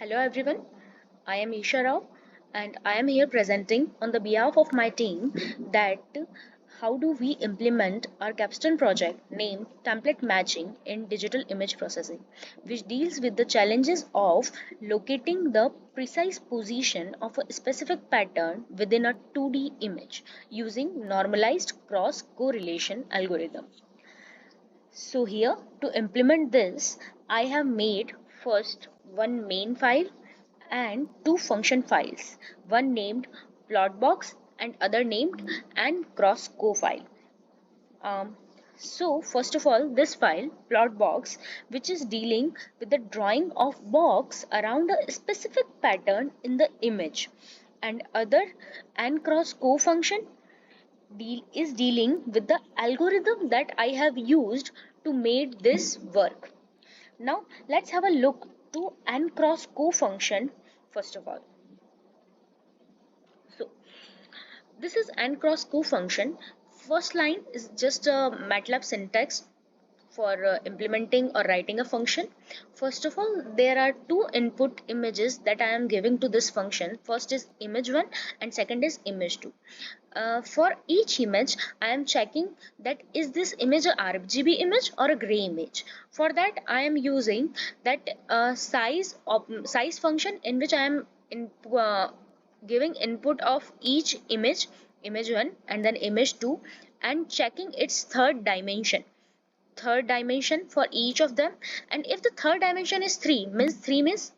Hello everyone, I am Isha Rao and I am here presenting on the behalf of my team that how do we implement our capstone project named template matching in digital image processing, which deals with the challenges of locating the precise position of a specific pattern within a 2D image using normalized cross correlation algorithm. So here to implement this, I have made first one main file and two function files, one named plotbox and other named and cross co file. Um, so first of all, this file plotbox, which is dealing with the drawing of box around a specific pattern in the image, and other and cross co function is dealing with the algorithm that I have used to make this work. Now let's have a look to and cross co function first of all. So this is and cross co function. First line is just a Matlab syntax for implementing or writing a function. First of all, there are two input images that I am giving to this function. First is image 1 and second is image 2. For each image, I am checking that is this image a RGB image or a gray image. For that, I am using that size function in which I am giving input of each image 1 and then image 2, and checking its third dimension for each of them. And if the third dimension is 3 means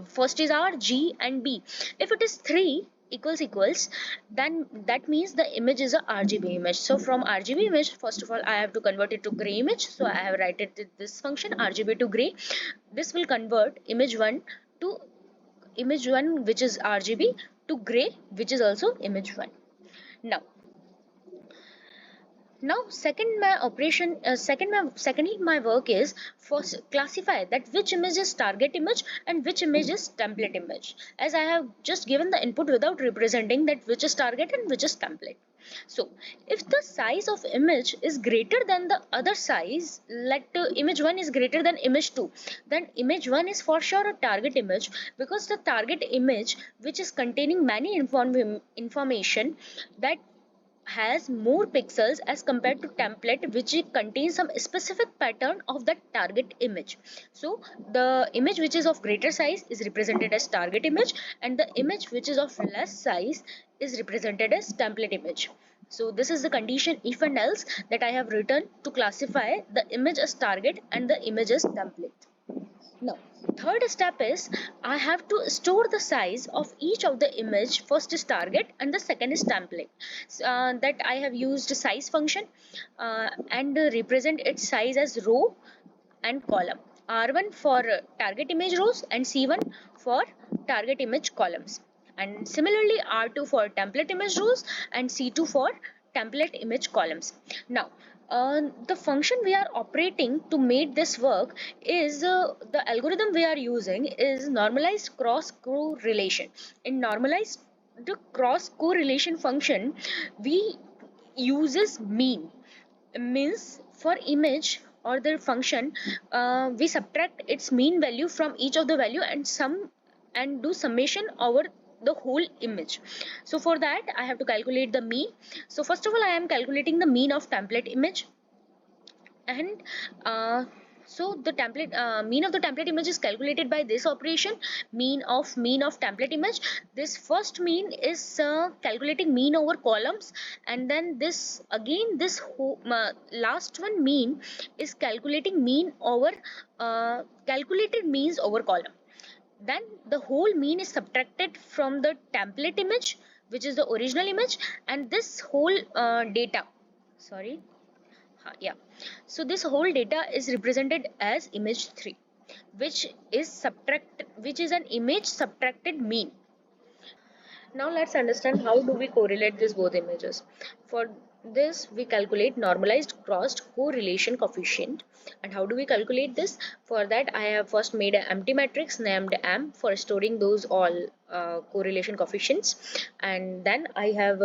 first is R, G and B. If it is 3 equals, then that means the image is a RGB image. So from RGB image, first of all I have to convert it to gray image. So I have write it this function RGB to gray. This will convert to image 1 which is RGB to gray which is also image 1. Now secondly my work is first classify that which image is target image and which image is template image, as I have just given the input without representing that which is target and which is template. So if the size of image is greater than the other size, like image 1 is greater than image 2, then image 1 is for sure a target image, because the target image which is containing many information that has more pixels as compared to template which contains some specific pattern of that target image. So the image which is of greater size is represented as target image, and the image which is of less size is represented as template image. So this is the condition if and else that I have written to classify the image as target and the image as template. Now, third step is I have to store the size of each of the image. First is target and the second is template. That I have used size function and represent its size as row and column. R1 for target image rows and C1 for target image columns. And similarly R2 for template image rows and C2 for template image columns. Now, the function we are operating to make this work is the algorithm we are using is normalized cross correlation. In normalized the cross correlation function, we uses means for image or the function, we subtract its mean value from each of the value and do summation over the whole image. So for that I have to calculate the mean. So first of all I am calculating the mean of template image, and so the template mean of the template image is calculated by this operation, mean of template image. This first mean is calculating mean over columns, and then this again this last one mean is calculating mean over calculated means over column. Then the whole mean is subtracted from the template image which is the original image, and this whole data, sorry, yeah, so this whole data is represented as image 3, which is an image subtracted mean. Now let's understand how do we correlate these both images. For this we calculate normalized crossed correlation coefficient. And how do we calculate this? For that I have first made an empty matrix named M for storing those all correlation coefficients, and then I have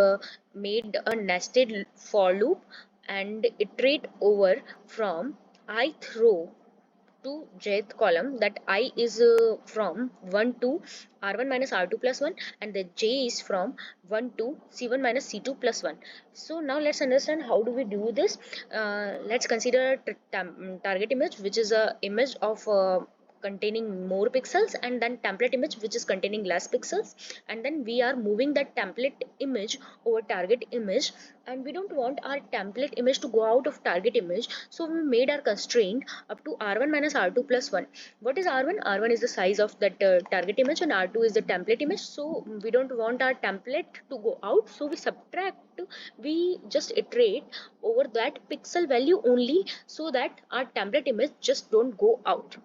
made a nested for loop and iterate over from ith row to jth column, that I is from 1 to r1 minus r2 plus 1, and the j is from 1 to c1 minus c2 plus 1. So now let's understand how do we do this. Let's consider target image, which is a image of containing more pixels, and then template image which is containing less pixels, and then we are moving that template image over target image, and we don't want our template image to go out of target image, so we made our constraint up to r1 minus r2 plus 1. What is r1? R1 is the size of that target image, and r2 is the template image. So we don't want our template to go out, so we subtract, we just iterate over that pixel value only, so that our template image just don't go out.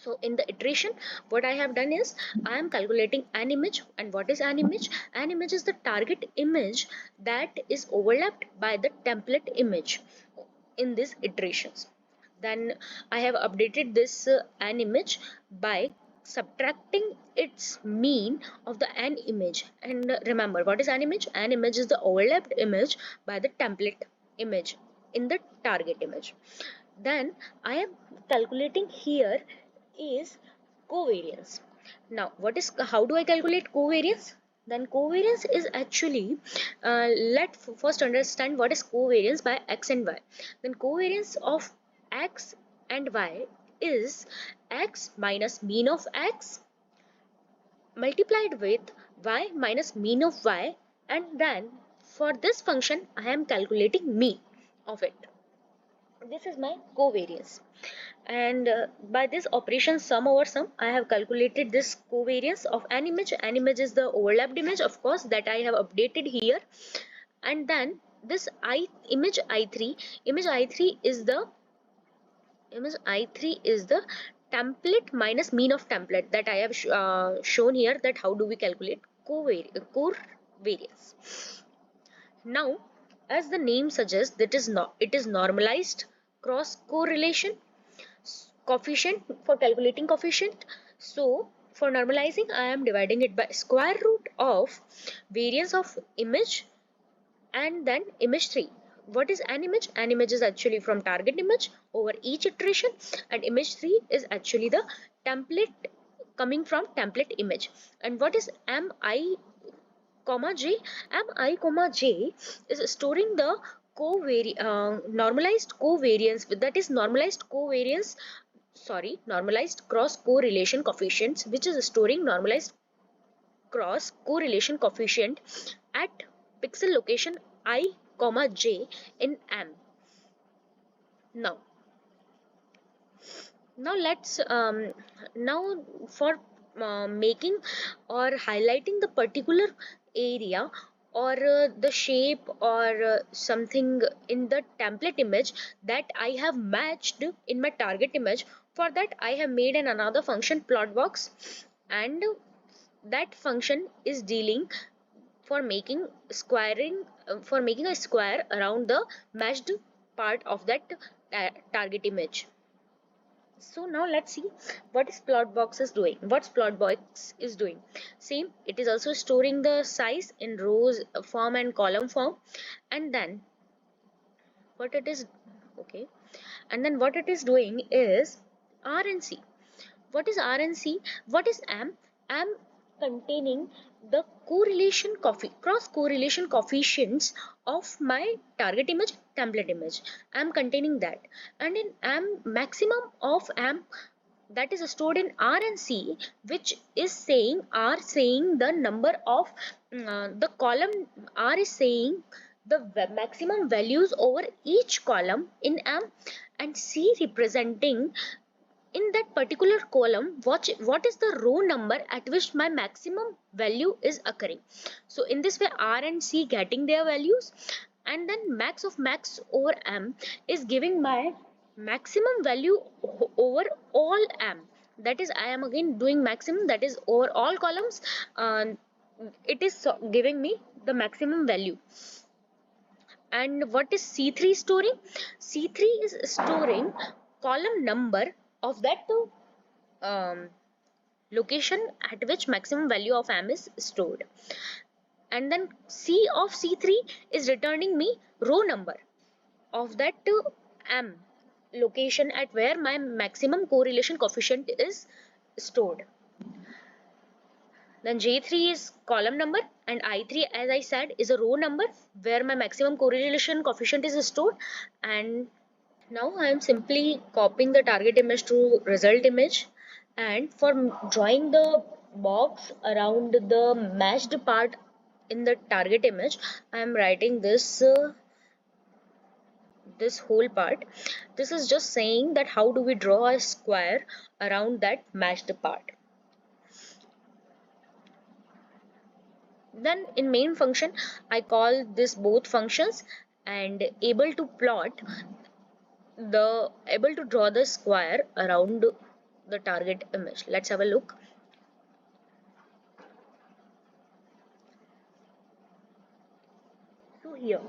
So in the iteration, what I have done is I am calculating an image. And what is an image? An image is the target image that is overlapped by the template image in these iterations. Then I have updated this an image by subtracting its mean of the an image. And remember, what is an image? An image is the overlapped image by the template image in the target image. Then I am calculating here is covariance. Now what is, how do I calculate covariance? Then covariance is actually, let's first understand what is covariance by x and y. Then covariance of x and y is x minus mean of x multiplied with y minus mean of y, and then for this function I am calculating mean of it. This is my covariance. And by this operation sum over sum, I have calculated this covariance of an image. An image is the overlapped image, of course, that I have updated here. And then this image i3 is the template minus mean of template, that I have shown here, that how do we calculate covariance. Now, as the name suggests, that is not, it is normalized cross correlation coefficient for calculating coefficient. So for normalizing, I am dividing it by square root of variance of image and then image 3. What is an image? An image is actually from target image over each iteration, and image 3 is actually the template coming from template image. And what is mi comma j? Mi comma j is storing the normalized covariance, that is normalized cross correlation coefficients, which is storing normalized cross correlation coefficient at pixel location I comma j in M. Now let's now for making or highlighting the particular area or the shape or something in the template image that I have matched in my target image, for that I have made another function plot box, and that function is dealing for making a square around the matched part of that target image. So now let's see what is plot box is doing. What's plot box is doing? Same, it is also storing the size in rows form and column form, and then what it is what it is doing is RNC. What is RNC? What is AM? AM containing the cross correlation coefficients of my target image, template image. I'm containing that, and in maximum of that is stored in R and C, which is saying the number of the column R is saying the maximum values over each column in M, and C representing in that particular column what is the row number at which my maximum value is occurring. So in this way R and C getting their values, and then max of max over M is giving my maximum value over all M. That is, I am again doing maximum, that is over all columns. It is giving me the maximum value. And what is C3 storing? C3 is storing column number of that location at which maximum value of M is stored. And then C of C3 is returning me row number of that M location at where my maximum correlation coefficient is stored. Then J3 is column number, and I3, as I said, is a row number where my maximum correlation coefficient is stored. And now I am simply copying the target image to result image, and for drawing the box around the matched part in the target image, I am writing this whole part. This is just saying that how do we draw a square around that matched part. Then in main function I call this both functions and able to draw the square around the target image. Let's have a look. So here,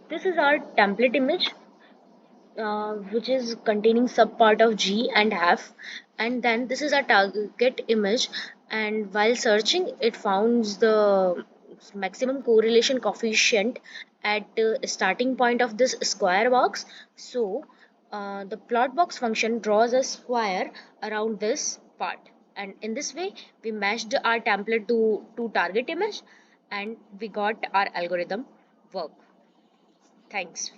this is our template image, which is containing subpart of G and F, and then this is our target image, and while searching it founds the maximum correlation coefficient at starting point of this square box. So the plot box function draws a square around this part, and in this way we matched our template to target image and we got our algorithm work. Thanks.